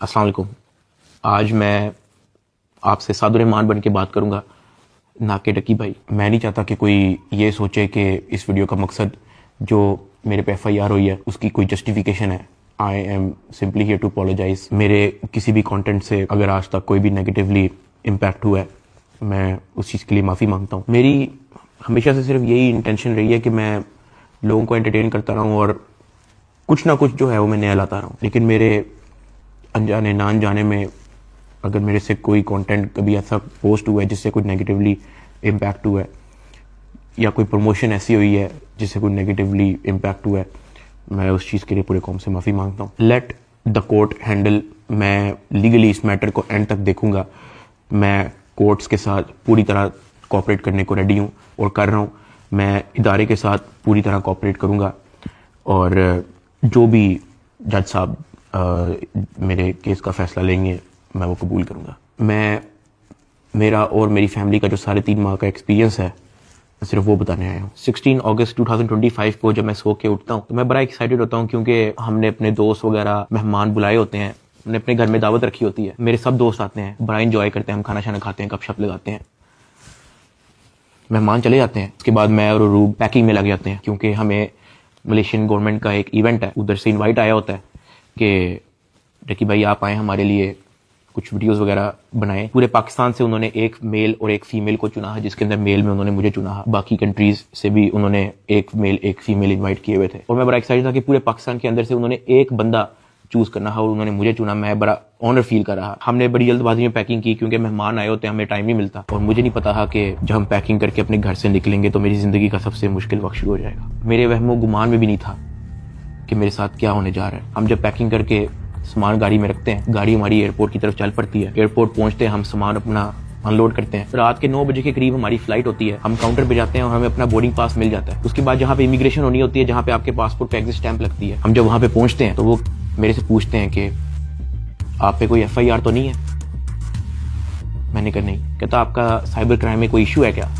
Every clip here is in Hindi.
अस्सलाम वालेकुम। आज मैं आपसे सादुर्रहमान बन के बात करूंगा, ना कि डकी भाई। मैं नहीं चाहता कि कोई ये सोचे कि इस वीडियो का मकसद जो मेरे पे FIR हुई है उसकी कोई जस्टिफिकेशन है। I am simply here to apologise. मेरे किसी भी कंटेंट से अगर आज तक कोई भी नेगेटिवली इम्पैक्ट हुआ है, मैं उस चीज़ के लिए माफ़ी मांगता हूँ। मेरी हमेशा से सिर्फ यही इंटेंशन रही है कि मैं लोगों को एंटरटेन करता रहूँ और कुछ ना कुछ जो है वो मैं नया लाता रहूँ। लेकिन मेरे अनजाने ना अनजाने में अगर मेरे से कोई कंटेंट कभी ऐसा पोस्ट हुआ है जिससे कोई नेगेटिवली इम्पैक्ट हुआ है, या कोई प्रमोशन ऐसी हुई है जिससे कोई नेगेटिवली इम्पैक्ट हुआ है, मैं उस चीज़ के लिए पूरे कौम से माफ़ी मांगता हूँ। Let the court handle. मैं लीगली इस मैटर को एंड तक देखूंगा। मैं कोर्ट्स के साथ पूरी तरह कोऑपरेट करने को रेडी हूँ और कर रहा हूँ। मैं इदारे के साथ पूरी तरह कोऑपरेट करूँगा और जो भी जज साहब मेरे केस का फैसला लेंगे मैं वो कबूल करूँगा। मैं मेरा और मेरी फैमिली का जो 3.5 माह का एक्सपीरियंस है सिर्फ वो बताने आया हूँ। 16 अगस्त 2025 को जब मैं सो के उठता हूँ तो मैं बड़ा एक्साइटेड होता हूँ, क्योंकि हमने अपने दोस्त वगैरह मेहमान बुलाए होते हैं, हमने अपने घर में दावत रखी होती है। मेरे सब दोस्त आते हैं, बड़ा इंजॉय करते हैं, हम खाना शाना खाते हैं, गपशप लगाते हैं, मेहमान चले जाते हैं। उसके बाद मैं और रूब पैकिंग में लग जाते हैं, क्योंकि हमें मलेशियन गवर्नमेंट का एक इवेंट है, उधर से इनवाइट आया होता है कि डकी भाई आप आए, हमारे लिए कुछ वीडियोस वगैरह बनाए। पूरे पाकिस्तान से उन्होंने एक मेल और एक फीमेल को चुना है, जिसके अंदर मेल में उन्होंने मुझे चुना है। बाकी कंट्रीज से भी उन्होंने एक मेल एक फीमेल इनवाइट किए हुए थे और मैं बड़ा एक्साइटेड था कि पूरे पाकिस्तान के अंदर से उन्होंने एक बंदा चूज करना है और उन्होंने मुझे चुना। मैं बड़ा ऑनर फील कर रहा। हमने बड़ी जल्दबाजी में पैकिंग की, क्योंकि मेहमान आए होते हैं, हमें टाइम नहीं मिलता और मुझे नहीं पता था कि जब हम पैकिंग करके अपने घर से निकलेंगे तो मेरी जिंदगी का सबसे मुश्किल वक्त शुरू हो जाएगा। मेरे वहमो गुमान में भी नहीं था कि मेरे साथ क्या होने जा रहा है। हम जब पैकिंग करके सामान गाड़ी में रखते हैं, गाड़ी हमारी एयरपोर्ट की तरफ चल पड़ती है। एयरपोर्ट पहुंचते हैं, हम सामान अपना अनलोड करते हैं। रात के 9 बजे के करीब हमारी फ्लाइट होती है। हम काउंटर पे जाते हैं और हमें अपना बोर्डिंग पास मिल जाता है। उसके बाद जहाँ पे इमिग्रेशन होनी होती है, जहाँ पे आपके पासपोर्ट पे एग्जिट स्टैंप लगती है, हम जब वहाँ पे पहुंचते हैं तो वो मेरे से पूछते हैं कि आप पे कोई FIR तो नहीं है। मैंने कहा नहीं। कहता आपका साइबर क्राइम में कोई इशू है क्या?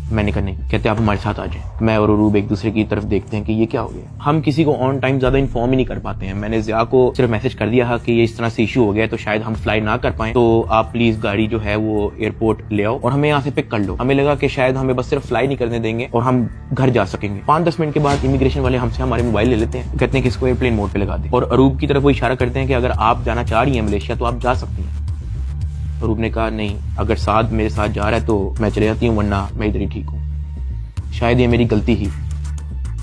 मैंने कहा नहीं। कहते आप हमारे साथ आ जाएं। मैं और रूब एक दूसरे की तरफ देखते हैं कि ये क्या हो गया। हम किसी को ऑन टाइम ज्यादा इन्फॉर्म ही नहीं कर पाते हैं। मैंने ज़िया को सिर्फ मैसेज कर दिया है कि ये इस तरह से इशू हो गया है, तो शायद हम फ्लाई ना कर पाए, तो आप प्लीज गाड़ी जो है वो एयरपोर्ट ले आओ और हमें यहाँ से पिक कर लो। हमें लगा कि शायद हमें बस सिर्फ फ्लाई नहीं करने देंगे और हम घर जा सकेंगे। 5-10 मिनट के बाद इमिग्रेशन वाले हमसे हमारे मोबाइल ले लेते हैं, कहते हैं कि इसको एयरप्लेन मोड पे लगा दें और अरूब की तरफ वो इशारा करते हैं कि अगर आप जाना चाह रही हैं मलेशिया तो आप जा सकती हैं। अरूब ने कहा नहीं, अगर साथ मेरे साथ जा रहा है तो मैं चले जाती हूँ, वरना मैं इधर ही ठीक हूँ। शायद ये मेरी गलती ही,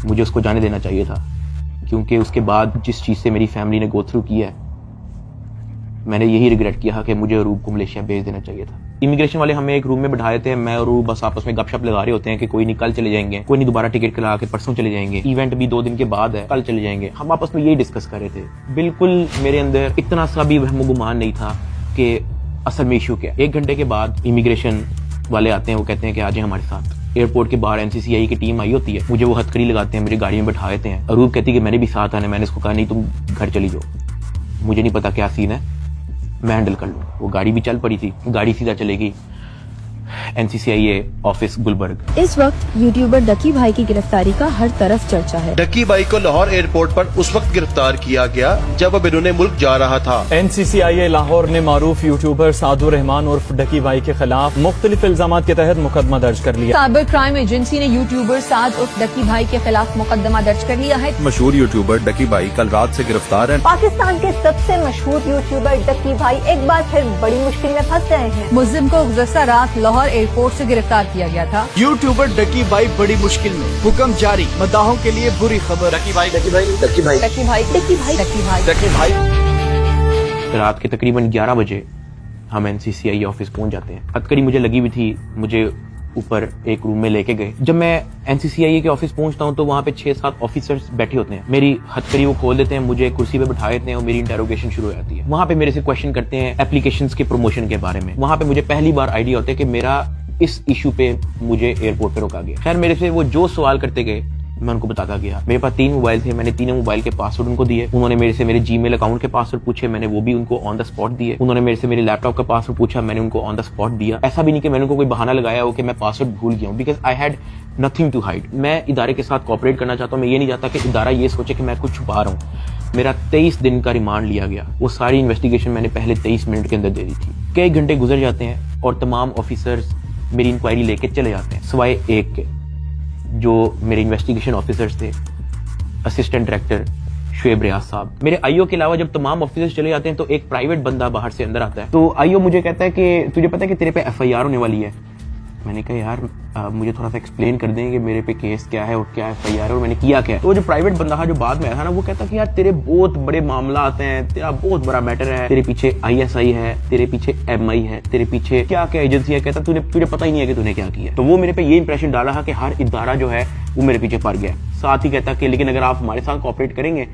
मुझे उसको जाने देना चाहिए था, क्योंकि उसके बाद जिस चीज़ से मेरी फैमिली ने गो थ्रू किया है, मैंने यही रिग्रेट किया कि मुझे रूब को मलेशिया भेज देना चाहिए था। इमिग्रेशन वाले हमें एक रूम में बैठाए थे। मैं और रूब बस आपस में गपशप लगा रहे होते हैं कि कोई नहीं कल चले जाएंगे, कोई नहीं दोबारा टिकट करा के परसों चले जाएंगे, इवेंट भी 2 दिन के बाद है, कल चले जाएंगे। हम आपस में यही डिस्कस कर रहे थे। बिल्कुल मेरे अंदर इतना सा भी वहम गुमान नहीं था कि असल में इशू क्या। 1 घंटे के बाद इमिग्रेशन वाले आते हैं, वो कहते हैं कि आ जाए हमारे साथ। एयरपोर्ट के बाहर NCCI की टीम आई होती है, मुझे वो हथकड़ी लगाते हैं, मेरी गाड़ी में बैठा देते हैं। अरूब कहती है कि मैंने भी साथ आना है। मैंने इसको कहा नहीं, तुम घर चली जाओ, मुझे नहीं पता क्या सीन है, मैं हैंडल कर लूँ। वो गाड़ी भी चल पड़ी थी, गाड़ी सीधा चलेगी NCCI ऑफिस गुलबर्ग। इस वक्त यूट्यूबर डकी भाई की गिरफ्तारी का हर तरफ चर्चा है। डकी भाई को लाहौर एयरपोर्ट पर उस वक्त गिरफ्तार किया गया जब अब इन्होंने मुल्क जा रहा था। NCCI लाहौर ने मारूफ यूट्यूबर सादुर्रहमान उर्फ डकी भाई के खिलाफ मुख्तलिफ इल्जामात के तहत मुकदमा दर्ज कर लिया। साइबर क्राइम एजेंसी ने यूट्यूबर साद उर्फ डकी भाई के खिलाफ मुकदमा दर्ज कर लिया है। मशहूर यूट्यूबर डकी भाई कल रात से गिरफ्तार है। पाकिस्तान के सबसे मशहूर यूट्यूबर डकी भाई एक बार फिर बड़ी मुश्किल में फंस गए हैं। मुल्जिम को गुज़श्ता रात लाहौर एयरपोर्ट से गिरफ्तार किया गया था। यूट्यूबर डकी भाई बड़ी मुश्किल में, हुक्म जारी, मदाहों के लिए बुरी खबर। डकी भाई डकी भाई डकी भाई डकी भाई डकी भाई डकी भाई डकी भाई। रात के तकरीबन 11 बजे हम NCCI ऑफिस पहुंच जाते हैं। हथकड़ी मुझे लगी हुई थी, मुझे ऊपर एक रूम में लेके गए। जब मैं NCCI के ऑफिस पहुंचता हूं तो वहां पे 6-7 ऑफिसर्स बैठे होते हैं। मेरी हथकड़ी वो खोल देते हैं, मुझे कुर्सी पे बिठा देते हैं और मेरी इंटेरोगेशन शुरू हो जाती है। वहां पे मेरे से क्वेश्चन करते हैं एप्लीकेशंस के प्रमोशन के बारे में। वहां पे मुझे पहली बार आइडिया होता है कि मेरा इस इशू पे मुझे एयरपोर्ट पे रोका गया। खैर मेरे से वो जो सवाल करते गए मैं उनको बताता गया। मेरे पास 3 मोबाइल थे, मैंने तीनों मोबाइल के पासवर्ड उनको दिए। उन्होंने मेरे से मेरे जीमेल अकाउंट के पासवर्ड पूछे, मैंने वो भी उनको ऑन द स्पॉट दिए। उन्होंने मेरे से मेरे लैपटॉप का पासवर्ड पूछा, मैंने उनको ऑन द स्पॉट दिया। ऐसा भी नहीं कि मैंने उनको कोई बहाना लगाया हो कि मैं पासवर्ड भूल गया हूँ, because I had nothing to hide. मैं इदारे के साथ कोऑपरेट करना चाहता हूँ। मैं ये नहीं चाहता कि इदारा ये सोचे कि मैं कुछ छुपा रहा हूँ। मेरा 23 दिन का रिमांड लिया गया। वो सारी इन्वेस्टिगेशन मैंने पहले 23 मिनट के अंदर दे दी थी। कई घंटे गुजर जाते हैं और तमाम ऑफिसर्स मेरी इंक्वायरी लेके चले जाते हैं, सिवाय एक के, जो मेरे इन्वेस्टिगेशन ऑफिसर्स थे, असिस्टेंट डायरेक्टर शुएब रियाज साहब। मेरे आईओ के अलावा जब तमाम ऑफिसर्स चले जाते हैं तो एक प्राइवेट बंदा बाहर से अंदर आता है। तो आईओ मुझे कहता है कि तुझे पता है कि तेरे पे एफआईआर होने वाली है। मैंने कहा यार मुझे थोड़ा सा एक्सप्लेन कर देंगे मेरे पे केस क्या है और क्या एफआईआर है और मैंने किया क्या है। तो जो प्राइवेट बंदा था जो बाद में आया था ना, वो कहता कि यार तेरे बहुत बड़े मामला आते हैं, तेरा बहुत बड़ा मैटर है, तेरे पीछे आईएसआई है, तेरे पीछे एमआई है, तेरे पीछे क्या क्या एजेंसी है। कहता तुझे पता ही नहीं है कि तूने क्या किया। तो वो मेरे पे ये इंप्रेशन डाल रहा कि हर इदारा जो है वो मेरे पीछे पड़ गया। साथ ही कहता कि लेकिन अगर आप हमारे साथ कोऑपरेट करेंगे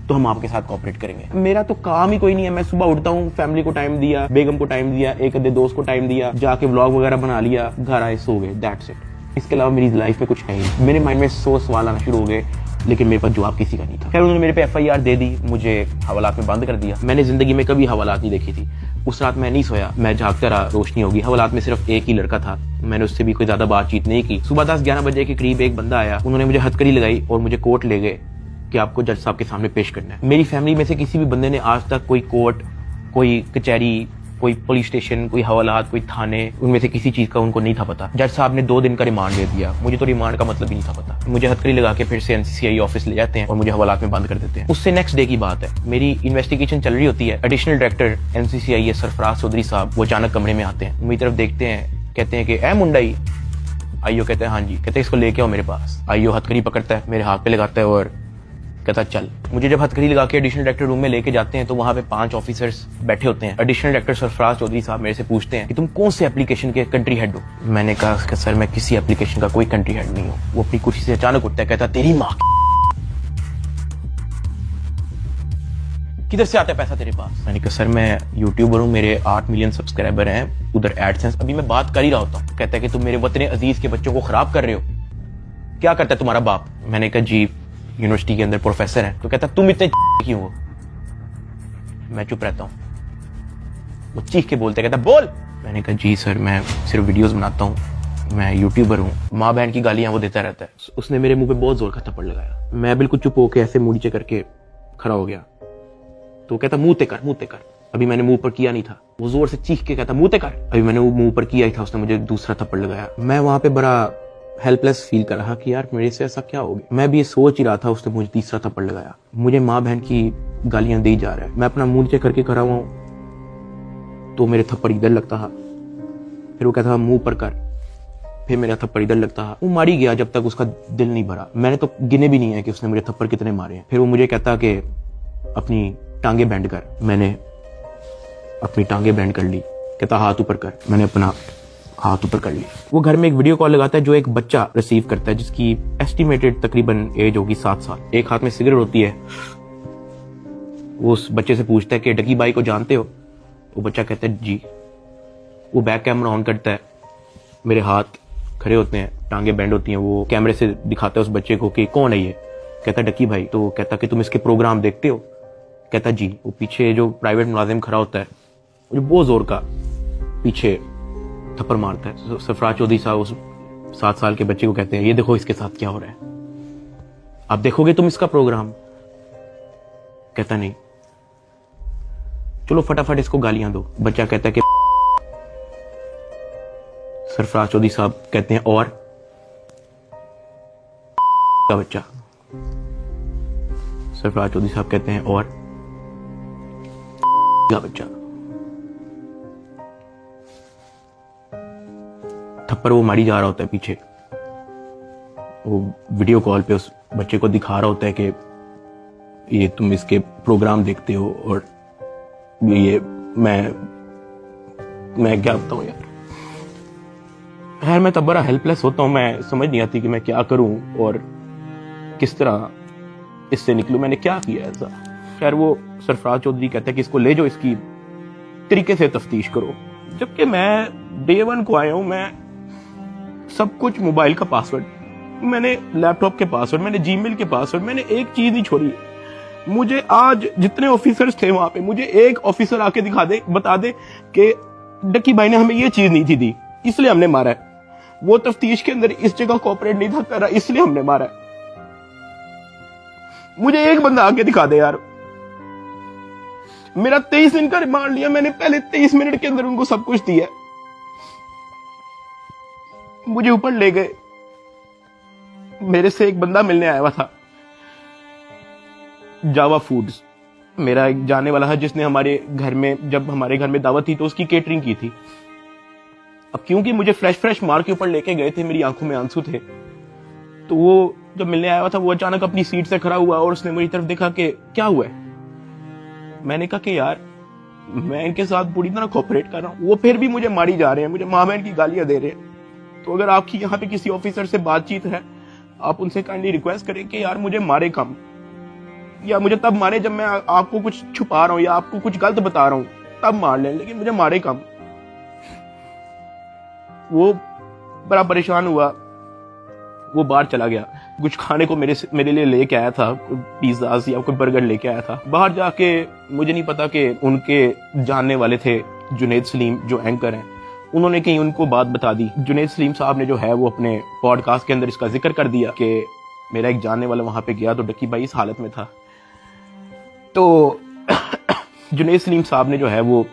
तो हम आपके साथ कोऑपरेट करेंगे। मेरा तो काम ही कोई नहीं है। मैं सुबह उठता हूँ, फैमिली को टाइम दिया, बेगम को टाइम दिया, एक आधे दोस्त को टाइम दिया, जाके व्लॉग वगैरह बना लिया, घर आए, सो गए, दैट्स इट। इसके अलावा मेरी लाइफ में कुछ है ही। मेरे माइंड में 100 सवाल आना शुरू हो गए, लेकिन मेरे पास जवाब किसी का नहीं था। खैर उन्होंने मेरे पे एफआईआर दे दी, मुझे हवालात में बंद कर दिया। मैंने जिंदगी में कभी हवालात नहीं देखी थी। उस रात मैं नहीं सोया, मैं जागता रहा, रोशनी होगी। हवालात में सिर्फ एक ही लड़का था, मैंने उससे भी कोई ज्यादा बातचीत नहीं की। सुबह 10-11 बजे के करीब एक बंदा आया, उन्होंने मुझे हथकड़ी लगाई और मुझे कोर्ट ले गए कि आपको जज साहब के सामने पेश करना है। मेरी फैमिली में से किसी भी बंदे ने आज तक कोई कोर्ट, कोई कचहरी, कोई पुलिस स्टेशन, कोई हवालात, कोई थाने, उनमें से किसी चीज का उनको नहीं था पता। जज साहब ने 2 दिन का रिमांड दे दिया। मुझे तो रिमांड का मतलब ही नहीं था पता। मुझे हथकड़ी लगा के फिर से एनसीसीआई ऑफिस ले जाते हैं और मुझे हवालात में बंद कर देते हैं। उससे नेक्स्ट डे की बात है, मेरी इन्वेस्टिगेशन चल रही होती है। एडिशनल डायरेक्टर एनसीसीआई सरफराज चौधरी साहब वो अचानक कमरे में आते हैं, मेरी तरफ देखते हैं, कहते हैं कि ए मुंडाई। आईओ कहते हैं हाँ जी। कहते हैं इसको लेके आओ मेरे पास। आईओ हथकड़ी पकड़ता है, मेरे हाथ पे लगाता है और कहता चल। मुझे जब हथकड़ी लगा के एडिशनल डायरेक्टर रूम में लेके जाते हैं तो वहां पे 5 ऑफिसर्स बैठे होते हैं। एडिशनल डायरेक्टर सरफराज चौधरी साहब मेरे से पूछते हैं कि तुम कौन से एप्लीकेशन के कंट्री हेड हो। मैंने कहा कि सर मैं किसी एप्लीकेशन का कोई कंट्री हेड नहीं हूँ। वो अपनी कुर्सी से अचानक उठता है, कहता तेरी माँ किधर से आता है पैसा तेरे पास। मैंने कहा सर मैं यूट्यूबर हूँ, मेरे 8 मिलियन सब्सक्राइबर हैं, उधर एडसेंस अभी मैं बात कर ही रहा होता हूँ। कहता है कि तुम मेरे वतन अजीज के बच्चों को खराब कर रहे हो, क्या करता है तुम्हारा बाप। मैंने कहा जी यूनिवर्सिटी के अंदर प्रोफेसर है। तो कहता तुम इतने क्यों हो। मैं चुप रहता हूँ। वो चीख के बोलते, कहता बोल। मैंने कहा जी सर मैं सिर्फ वीडियोस बनाता हूँ, मैं यूट्यूबर हूँ। माँ बहन की गालियां वो देता रहता है। उसने मेरे मुंह पे बहुत जोर का थप्पड़ लगाया। मैं बिल्कुल चुप होकर ऐसे मुंह नीचे करके खड़ा हो गया। तो कहता मुंह ते कर। अभी मैंने मुंह पर किया नहीं था। वो जोर से चीख के कहता मुंह ते कर। अभी मैंने मुंह पर किया ही था, उसने मुझे दूसरा थप्पड़ लगाया। मैं वहां पे बड़ा हेल्पलेस फील कर रहा कि यार मेरे से ऐसा क्या हो गया। मैं भी ये सोच ही रहा था, उसने मुझे तीसरा थप्पड़ लगाया। मुझे माँ बहन की गालियां दी जा रहा है। मैं अपना मुंह नीचे करके खड़ा हुआ हूं तो मेरे थप्पड़ इधर लगता है, फिर वो कहता मुंह पर कर, फिर मेरा थप्पड़ इधर लगता है। वो मारी गया जब तक उसका दिल नहीं भरा। मैंने तो गिने भी नहीं है कि उसने मुझे थप्पड़ कितने मारे हैं। फिर वो मुझे कहता कि अपनी टांगे बैंड कर। मैंने अपनी टांगे बैंड कर ली। कहता हाथ ऊपर कर। मैंने अपना हाथ ऊपर कर ली। वो घर में एक वीडियो कॉल लगाता है जो एक बच्चा रिसीव करता है जिसकी एस्टिमेटेड तकरीबन एज होगी 7 साल। एक हाथ में सिगरेट होती है। वो उस बच्चे से पूछता है कि डकी भाई को जानते हो। वो बच्चा कहता है जी। वो बैक कैमरा ऑन करता है, मेरे हाथ खड़े होते हैं, टांगे बैंड होती हैं। वो कैमरे से दिखाता है उस बच्चे को कि कौन है ये। कहता है डकी भाई। तो कहता कि तुम इसके प्रोग्राम देखते हो। कहता जी। वो पीछे जो प्राइवेट मुलाजिम खड़ा होता है वो बहुत जोर का पीछे थप्पड़ मारता है। सरफराज चौधरी साहब उस 7 साल के बच्चे को कहते हैं ये देखो इसके साथ क्या हो रहा है, आप देखोगे तुम इसका प्रोग्राम। कहता नहीं, चलो फटाफट इसको गालियां दो। बच्चा कहता है कि सरफराज चौधरी साहब कहते हैं और का बच्चा। सरफराज चौधरी साहब कहते हैं और का बच्चा। थप्पड़ वो मारी जा रहा होता है पीछे। वो वीडियो कॉल पे उस बच्चे को दिखा रहा होता है कि ये तुम इसके प्रोग्राम देखते हो और ये मैं क्या बताऊं यार। खैर मैं तब बड़ा हेल्पलेस होता हूं। मैं समझ नहीं आती कि मैं क्या करूं और किस तरह इससे निकलूं। मैंने क्या किया ऐसा। खैर वो सरफराज चौधरी कहता है कि इसको ले जाओ, इसकी तरीके से तफ्तीश करो। जबकि मैं डे 1 को आया हूं। मैं सब कुछ, मोबाइल का पासवर्ड, मैंने लैपटॉप के पासवर्ड, मैंने जीमेल के पासवर्ड, मैंने एक चीज नहीं छोड़ी। मुझे आज जितने ऑफिसर्स थे वहां पे, मुझे एक ऑफिसर आके दिखा दे, बता दे कि डकी भाई ने हमें ये चीज नहीं थी दी इसलिए हमने मारा है, वो तफ्तीश के अंदर इस जगह कोऑपरेट नहीं था कर रहा इसलिए हमने मारा है। मुझे एक बंदा आके दिखा दे यार। मेरा 23 दिन का रिमांड लिया मैंने, पहले 23 मिनट के अंदर उनको सब कुछ दिया, मुझे ऊपर ले गए। मेरे से एक बंदा मिलने आया हुआ था, जावा फूड्स, मेरा एक जाने वाला है जिसने हमारे घर में, जब हमारे घर में दावत थी तो उसकी केटरिंग की थी। अब क्योंकि मुझे फ्रेश मार के ऊपर लेके गए थे, मेरी आंखों में आंसू थे, तो वो जब मिलने आया हुआ था वो अचानक अपनी सीट से खड़ा हुआ और उसने मेरी तरफ देखा कि क्या हुआ है। मैंने कहा कि यार मैं इनके साथ पूरी तरह कोऑपरेट कर रहा हूँ, वो फिर भी मुझे मारी जा रहे हैं, मुझे माँ बहन की गालियां दे रहे हैं। तो अगर आपकी यहाँ पे किसी ऑफिसर से बातचीत है, आप उनसे काइंडली रिक्वेस्ट करें कि यार मुझे मारे कम, या मुझे तब मारे जब मैं आपको कुछ छुपा रहा हूँ या आपको कुछ गलत बता रहा हूँ, तब मार लें, लेकिन मुझे मारे कम। वो बड़ा परेशान हुआ, वो बाहर चला गया, कुछ खाने को मेरे लिए लेके आया था, पिज्जा या कोई बर्गर लेके आया था। बाहर जाके मुझे नहीं पता कि उनके जानने वाले थे जुनैद सलीम जो एंकर हैं, उन्होंने कहीं उनको बात बता दी। जुनैद सलीम साहब ने जो है वो अपने पॉडकास्ट के अंदर इसका जिक्र कर दिया कि मेरा एक जानने वाला वहां पे गया तो डक्की भाई इस हालत में था। तो जुनैद सलीम साहब ने जो है वो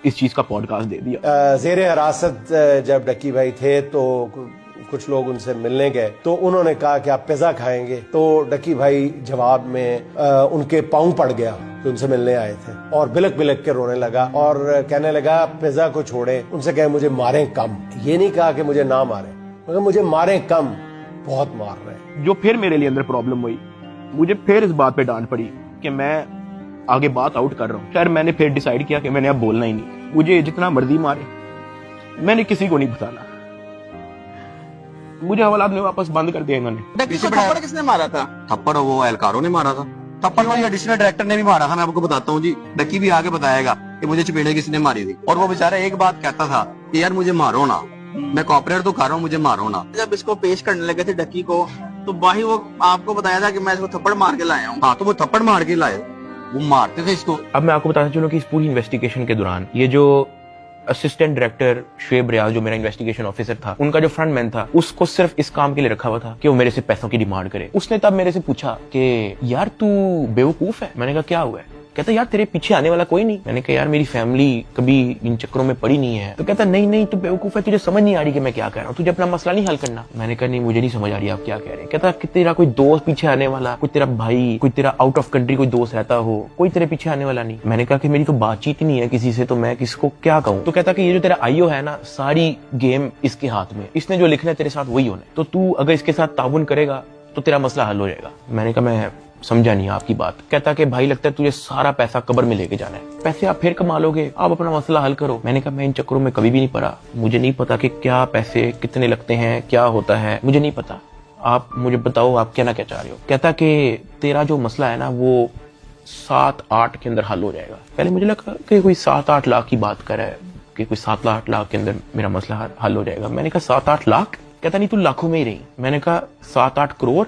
इस चीज का पॉडकास्ट दे दिया। ज़ेरे हिरासत जब डक्की भाई थे तो कुछ लोग उनसे मिलने गए, तो उन्होंने कहा कि आप पिज्जा खाएंगे, तो डक्की भाई जवाब में उनके पाँव पड़ गया जो उनसे मिलने आए थे, और बिलक बिलक के रोने लगा और कहने लगा पिज्जा को छोड़े, उनसे कहे मुझे मारें कम। ये नहीं कहा कि मुझे ना मारें, मगर मुझे मारें कम, बहुत मार रहे हैं। जो फिर मेरे लिए अंदर प्रॉब्लम हुई, मुझे फिर इस बात पे डांट पड़ी कि मैं आगे बात आउट कर रहा हूँ। खैर मैंने फिर डिसाइड किया कि मैंने अब बोलना ही नहीं, मुझे जितना मर्जी मारे, मैंने किसी को नहीं बताना। मुझे हवालात में वापस बंद कर दिया इन्होंने। थप्पड़ किसने मारा था? थप्पड़ वो एहलकारों ने मारा था, थप्पड़ वाली एडिशनल डायरेक्टर ने भी मारा था। मैं आपको बताता हूँ जी, डक्की भी आगे बताएगा कि मुझे चपेड़े किसने मारी थी, और वो बेचारा एक बात कहता था कि यार मुझे मारो ना, मैं कॉपरेट तो कर रहा हूँ, मुझे मारो ना। जब इसको पेश करने लगे थे डक्की को, तो भाई वो आपको बताया था कि मैं इसको थप्पड़ मार के लाया हूँ। हाँ, तो वो थप्पड़ मार के लाए, वो मारते थे इसको। अब मैं आपको बताना चाहूँ कि इस पूरी इन्वेस्टिगेशन के दौरान ये जो असिस्टेंट डायरेक्टर शुएब रियाज जो मेरा इन्वेस्टिगेशन ऑफिसर था, उनका जो फ्रंटमैन था, उसको सिर्फ इस काम के लिए रखा हुआ था कि वो मेरे से पैसों की डिमांड करे। उसने तब मेरे से पूछा कि यार तू बेवकूफ है। मैंने कहा क्या हुआ है? कहता यार तेरे पीछे आने वाला कोई नहीं। मैंने कहा यार मेरी फैमिली कभी इन चक्करों में पड़ी नहीं है। तो कहता नहीं तू बेवकूफ है, तुझे समझ नहीं आ रही कि मैं क्या कह रहा हूँ, तुझे अपना मसला नहीं हल करना। मैंने कहा नहीं मुझे नहीं समझ आ रही आप क्या कह रहे हैं। कहता कि तेरा कोई दोस्त पीछे आने वाला, कोई तेरा भाई, कोई तेरा आउट ऑफ कंट्री कोई दोस्त रहता हो, कोई तेरे पीछे आने वाला नहीं। मैंने कहा कि मेरी तो बातचीत ही नहीं है किसी से, तो मैं किसको क्या कहूँ। तो कहता कि ये जो तेरा आईओ है ना, सारी गेम इसके हाथ में, इसने जो लिखना है तेरे साथ वही होना है, तो तू अगर इसके साथ ताउन करेगा तो तेरा मसला हल हो जाएगा। मैंने कहा मैं समझा नहीं आपकी बात। कहता कि भाई लगता है तुझे सारा पैसा कब्र में लेके जाना है, पैसे आप फिर कमा लोगे, आप अपना मसला हल करो। मैंने कहा मैं इन चक्करों में कभी भी नहीं पड़ा, मुझे नहीं पता कि क्या पैसे कितने लगते हैं, क्या होता है, मुझे नहीं पता, आप मुझे बताओ आप क्या ना क्या चाह रहे हो। कहता कि तेरा जो मसला है ना वो 7-8 के अंदर हल हो जाएगा। पहले मुझे लगा कि कोई 7-8 लाख की बात कर रहा है कि कोई 7-8 लाख के अंदर मेरा मसला हल हो जाएगा। मैंने कहा 7-8 लाख? कहता नहीं तू लाखों में ही रही। मैंने कहा 7-8 करोड़?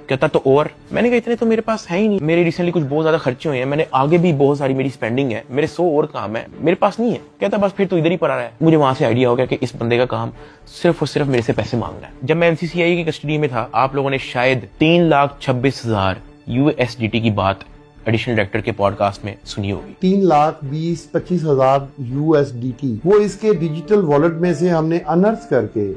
कहता तो और। मैंने कहा इतने तो मेरे पास है ही नहीं, मेरे रिसेंटली कुछ बहुत ज्यादा खर्चे हुए हैं, मैंने आगे भी बहुत सारी मेरी स्पेंडिंग है, मेरे 100 और काम है, मेरे पास नहीं है। कहता बस फिर तो इधर ही पड़ा रहा है। मुझे वहां से आइडिया हो गया कि इस बंदे का काम सिर्फ और सिर्फ मेरे से पैसे मांगना है। जब मैं एमसीसीआई की कस्टडी में था, आप लोगों ने शायद 3,26,000 USDT की बात एडिशनल डायरेक्टर के पॉडकास्ट में सुनी होगी। 3,20,25,000 USDT वो इसके डिजिटल वॉलेट में से हमने अनर्थ करके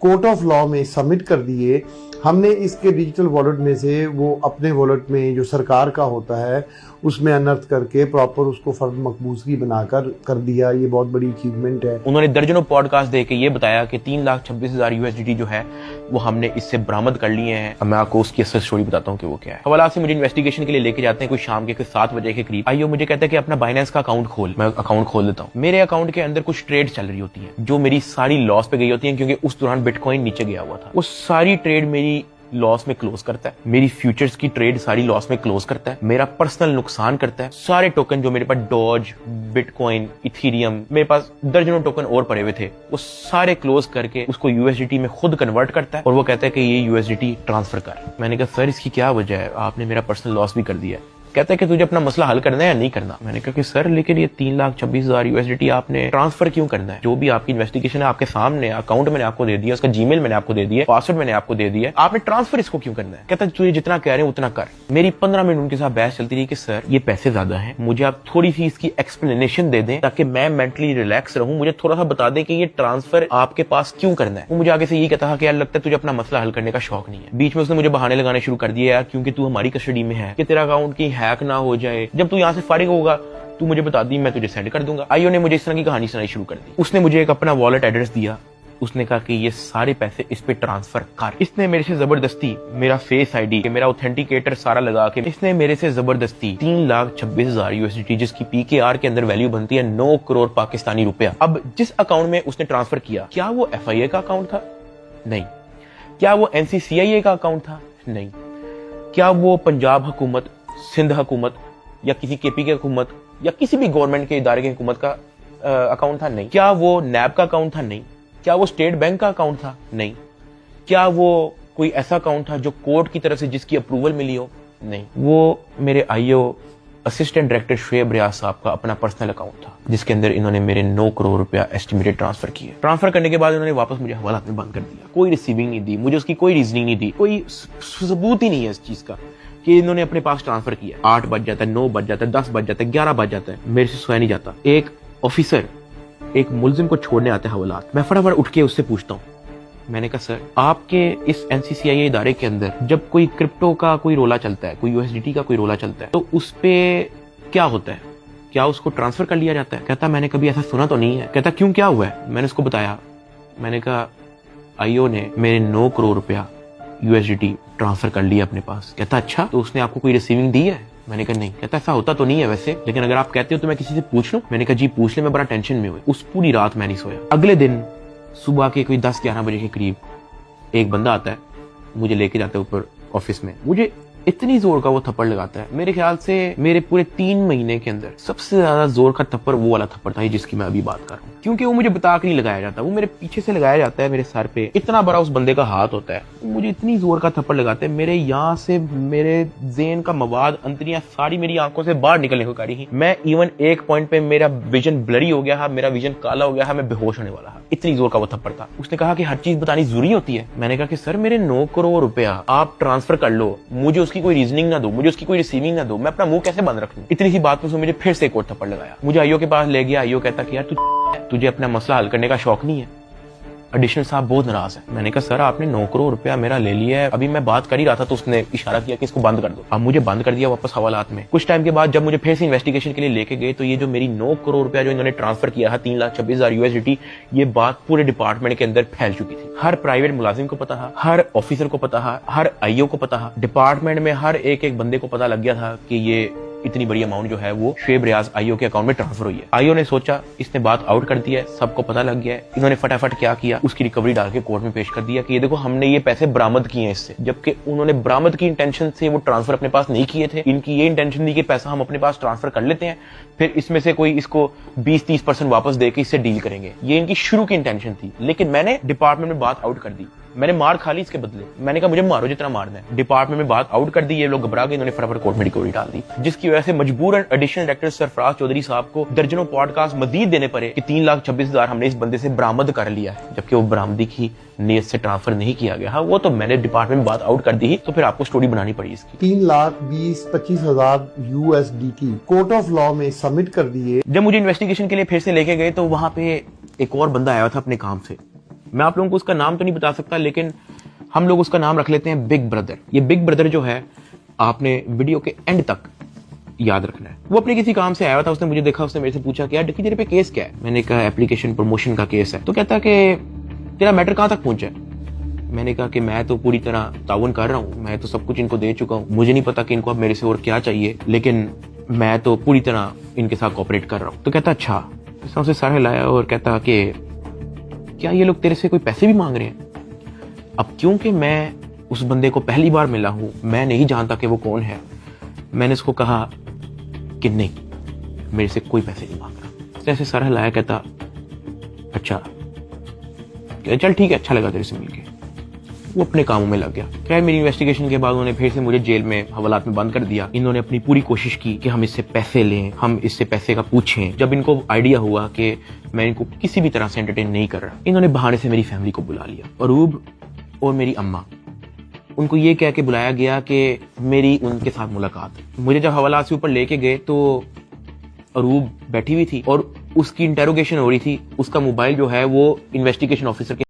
कोर्ट ऑफ लॉ में सबमिट कर दिए। हमने इसके डिजिटल वॉलेट में से वो अपने वॉलेट में जो सरकार का होता है उसमें अनर्थ करके प्रॉपर उसको फर्द मकबूजगी बनाकर कर दिया। ये बहुत बड़ी अचीवमेंट है। उन्होंने दर्जनों पॉडकास्ट देके ये बताया कि 3,26,000 USDT जो है वो हमने इससे बरामद कर लिए हैं। अब मैं आपको उसकी असल स्टोरी बताता हूँ कि वो क्या है। हवाला से मुझे इन्वेस्टिगेशन के लिए लेके जाते हैं कोई शाम के 7 बजे के करीब। आइयो मुझे कहता है कि अपना बाइनेंस का अकाउंट खोल। मैं अकाउंट खोल देता हूँ। मेरे अकाउंट के अंदर कुछ ट्रेड चल रही होती है जो मेरी सारी लॉस पे गई होती है, क्योंकि उस दौरान बिटकॉइन नीचे गया हुआ था। वो सारी ट्रेड मेरी लॉस में क्लोज करता है, मेरी फ्यूचर्स की ट्रेड सारी लॉस में क्लोज करता है, मेरा पर्सनल नुकसान करता है। सारे टोकन जो मेरे पास डॉज, बिटकॉइन, इथेरियम, मेरे पास दर्जनों टोकन और पड़े हुए थे, वो सारे क्लोज करके उसको USDT में खुद कन्वर्ट करता है और वो कहता है कि ये USDT ट्रांसफर कर। मैंने कहा सर इसकी क्या वजह है, आपने मेरा पर्सनल लॉस भी कर दिया है। कहता है कि तुझे अपना मसला हल करना है या नहीं करना। मैंने कहा कि सर लेकिन ये 3,26,000 USDT आपने ट्रांसफर क्यों करना है? जो भी आपकी इन्वेस्टिगेशन है आपके सामने, अकाउंट मैंने आपको दे दिया, उसका जीमेल मैंने आपको दे दिया, पासवर्ड मैंने आपको दे दिया, आपने ट्रांसफर इसको क्यों करना है? कहता है तुझे जितना कह रहे हैं उतना कर। मेरी 15 मिनट उनके साथ बहस चलती रही कि सर ये पैसे ज्यादा हैं, मुझे आप थोड़ी सी इसकी एक्सप्लेनेशन दे दें ताकि मैं मेंटली रिलैक्स रहूं, मुझे थोड़ा सा बता दें कि ये ट्रांसफर आपके पास क्यों करना है। वो मुझे आगे से यही कहता था कि यार लगता है तुझे अपना मसला हल करने का शौक नहीं है। बीच में उसने मुझे बहाने लगाने शुरू कर दिए, यार क्योंकि तू हमारी कस्टडी में है कि तेरा अकाउंट की हैक ना हो जाए, जब तू यहाँ से फारिग होगा तू मुझे बता दी, मैं तुझे सेंड कर दूंगा। आईओ ने मुझे इस तरह की कहानी सुनाई शुरू कर दी। उसने मुझे एक अपना वॉलेट एड्रेस दिया, उसने कहा कि ये सारे पैसे इस पे ट्रांसफर कर। इसने मेरे से जबरदस्ती मेरा फेस आईडी, मेरा ऑथेंटिकेटर सारा लगा के इसने मेरे से जबरदस्ती 3,26,000 USDT, जिसकी PKR के अंदर वैल्यू बनती है 9 करोड़ पाकिस्तानी रुपया। अब जिस अकाउंट में उसने ट्रांसफर किया, क्या वो FIA का अकाउंट था? नहीं। क्या वो NCCIA का अकाउंट था? नहीं। क्या वो पंजाब हुकूमत, सिंध हुकूमत या किसी KP की हुकूमत या किसी भी गवर्नमेंट के इदारे की हुकूमत का अकाउंट था? नहीं। क्या वो NAB का अकाउंट था? नहीं। क्या वो स्टेट बैंक का अकाउंट था? नहीं। क्या वो कोई ऐसा अकाउंट था जो कोर्ट की तरफ से जिसकी अप्रूवल मिली हो? नहीं। वो मेरे IO असिस्टेंट डायरेक्टर शुएब रियाज साहब का अपना पर्सनल अकाउंट था, जिसके अंदर इन्होंने मेरे 9 करोड़ रुपया एस्टिमेटेड ट्रांसफर किए। ट्रांसफर करने के बाद इन्होंने वापस मुझे हवालात में बंद कर दिया। कोई रिसीविंग नहीं दी, मुझे उसकी कोई रीजनिंग नहीं दी, कोई सबूत ही नहीं है इस चीज का कि इन्होंने अपने पास ट्रांसफर किया। 8 बज जाता है, 9 बज जाता है, 10 बज जाता है, 11 बज जाता है, मेरे से सोया नहीं जाता। एक ऑफिसर एक मुलजिम को छोड़ने आते हैं हवालात, मैं फटाफट उठ के उससे पूछता हूँ, मैंने कहा सर आपके इस NCCIA इदारे के अंदर जब कोई क्रिप्टो का कोई रोला चलता है, कोई USDT का कोई रोला चलता है, तो उस पे क्या होता है? क्या उसको ट्रांसफर कर लिया जाता है? कहता मैंने कभी ऐसा सुना तो नहीं है। कहता क्यों, क्या हुआ है? मैंने उसको बताया। मैंने कहा IO ने मेरे 9 करोड़ रुपया USDT ट्रांसफर कर लिया अपने पास। कहता अच्छा, तो उसने आपको कोई रिसीविंग दी है? मैंने कहा नहीं। कहता ऐसा होता तो नहीं है वैसे, लेकिन अगर आप कहते हो तो मैं किसी से पूछ लूं। मैंने कहा जी पूछ ले, मैं बड़ा टेंशन में हुई। उस पूरी रात मैं नहीं सोया। अगले दिन सुबह के कोई 10-11 बजे के करीब एक बंदा आता है, मुझे लेके जाता है ऊपर ऑफिस में। मुझे इतनी जोर का वो थप्पड़ लगाता है, मेरे ख्याल से मेरे पूरे 3 महीने के अंदर सबसे ज्यादा जोर का थप्पड़ वो वाला थप्पड़ था जिसकी मैं अभी बात कर रहा हूँ। क्योंकि वो मुझे बता के नहीं लगाया जाता, वो मेरे पीछे से लगाया जाता है, मेरे सर पे इतना बड़ा उस बंदे का हाथ होता है, मुझे इतनी जोर का थप्पड़ लगाते हैं, मेरे यहाँ से मेरे ज़हन का मवाद, अंतरियां सारी मेरी आंखों से बाहर निकलने को करी। मैं इवन एक पॉइंट पे मेरा विजन ब्लरी हो गया, मेरा विजन काला हो गया, मैं बेहोश होने वाला। इतनी जोर का वो थप्पड़ था। उसने कहा कि हर चीज बतानी जरूरी होती है। मैंने कहा कि सर मेरे 9 करोड़ रुपया आप ट्रांसफर कर लो, मुझे उसकी कोई रीजनिंग ना दो, मुझे उसकी कोई रिसीविंग ना दो, मैं अपना मुंह कैसे बंद रख लूं? इतनी सी बात में मुझे फिर से एक और थप्पड़ लगाया। मुझे IO के पास ले गया। IO कहता कि यार तुझे अपना मसला हल करने का शौक नहीं है। एडिशनल साहब बहुत नाराज है। मैंने कहा सर आपने 9 करोड़ रुपया मेरा ले लिया है, अभी मैं बात कर ही रहा था तो उसने इशारा किया कि इसको बंद कर दो। अब मुझे बंद कर दिया वापस हवालात में। कुछ टाइम के बाद जब मुझे फिर से इन्वेस्टिगेशन के लिए लेके गए तो ये जो मेरी 9 करोड़ रुपया जो इन्होंने ट्रांसफर किया था 3,26,000 USDT, ये बात पूरे डिपार्टमेंट के अंदर फैल चुकी थी। हर प्राइवेट मुलाजिम को पता था, हर ऑफिसर को पता था, हर IO को पता था, डिपार्टमेंट में हर एक बंदे को पता लग गया था कि ये इतनी बड़ी अमाउंट जो है वो शुएब रियाज IO के अकाउंट में ट्रांसफर हुई है। IO ने सोचा इसने बात आउट कर दी है, सबको पता लग गया है। इन्होंने फटाफट क्या किया, उसकी रिकवरी डाल के कोर्ट में पेश कर दिया कि ये देखो हमने ये पैसे बरामद किए हैं इससे, जबकि उन्होंने बरामद की इंटेंशन से वो ट्रांसफर अपने पास नहीं किए थे। इनकी ये इंटेंशन थी कि पैसा हम अपने पास ट्रांसफर कर लेते हैं, फिर इसमें से कोई इसको 20-30% वापस देके इससे डील करेंगे। ये इनकी शुरू की इंटेंशन थी, लेकिन मैंने डिपार्टमेंट में बात आउट कर दी। मैंने मार खा ली इसके बदले। मैंने कहा मुझे मारो जितना मारना है। डिपार्टमेंट में बात आउट कर दी, ये लोग घबरा गए, इन्होंने फटाफट कोर्ट में रिकवरी डाल दी, जिसकी वजह से मजबूरन एडिशनल डायरेक्टर सरफराज चौधरी साहब को दर्जनों पॉडकास्ट मजीद देने पड़े कि 3,26,000 हमने इस बंदे से बरामद कर लिया है, जबकि वो बरामदी की नीयत से ट्रांसफर नहीं किया गया। हाँ, वो तो मैंने डिपार्टमेंट में बात आउट कर दी, तो फिर आपको स्टोरी बनानी पड़ी इसकी। 3,20,25,000 USDT कोर्ट ऑफ लॉ में सबमिट कर दिए। जब मुझे इन्वेस्टिगेशन के लिए फिर से लेके गए तो वहां पे एक और बंदा आया था अपने काम से। मैं आप लोगों को उसका नाम तो नहीं बता सकता, लेकिन हम लोग उसका नाम रख लेते हैं बिग ब्रदर। ये बिग ब्रदर जो है आपने वीडियो के एंड तक याद रखना है। वो अपने किसी काम से आया था, उसने मुझे देखा, उसने मेरे से पूछा कि यार डकी तेरे पे केस क्या है? मैंने कहा एप्लीकेशन प्रमोशन का केस है। तो कहता कि तेरा मैटर कहां तक पहुंचा है? मैंने कहा कि मैं तो पूरी तरह ताउन कर रहा हूं, मैं तो सब कुछ इनको दे चुका हूं, मुझे नहीं पता कि इनको अब मेरे से और क्या चाहिए, लेकिन मैं तो पूरी तरह इनके साथ कोऑपरेट कर रहा हूं। तो कहता अच्छा। उसे सर हिलाया और कहता कि क्या ये लोग तेरे से कोई पैसे भी मांग रहे हैं? अब क्योंकि मैं उस बंदे को पहली बार मिला हूं, मैं नहीं जानता कि वो कौन है, मैंने उसको कहा कि नहीं, मेरे से कोई पैसे नहीं मांग रहा। जैसे सर हिलाया, कहता अच्छा चल ठीक है, अच्छा लगा तेरे से मिलके। वो अपने कामों में लग गया। खैर मेरी इन्वेस्टिगेशन के बाद उन्होंने फिर से मुझे जेल में हवालात में बंद कर दिया। इन्होंने अपनी पूरी कोशिश की कि हम इससे पैसे लें, हम इससे पैसे का पूछें। जब इनको आइडिया हुआ कि मैं इनको किसी भी तरह से एंटरटेन नहीं कर रहा, इन्होंने बहाने से मेरी फैमिली को बुला लिया। अरूब और मेरी अम्मा, उनको ये कह के बुलाया गया कि मेरी उनके साथ मुलाकात है। मुझे जब हवालात से ऊपर लेके गए तो अरूब बैठी हुई थी और उसकी इंटेरोगेशन हो रही थी। उसका मोबाइल जो है वो इन्वेस्टिगेशन ऑफिसर के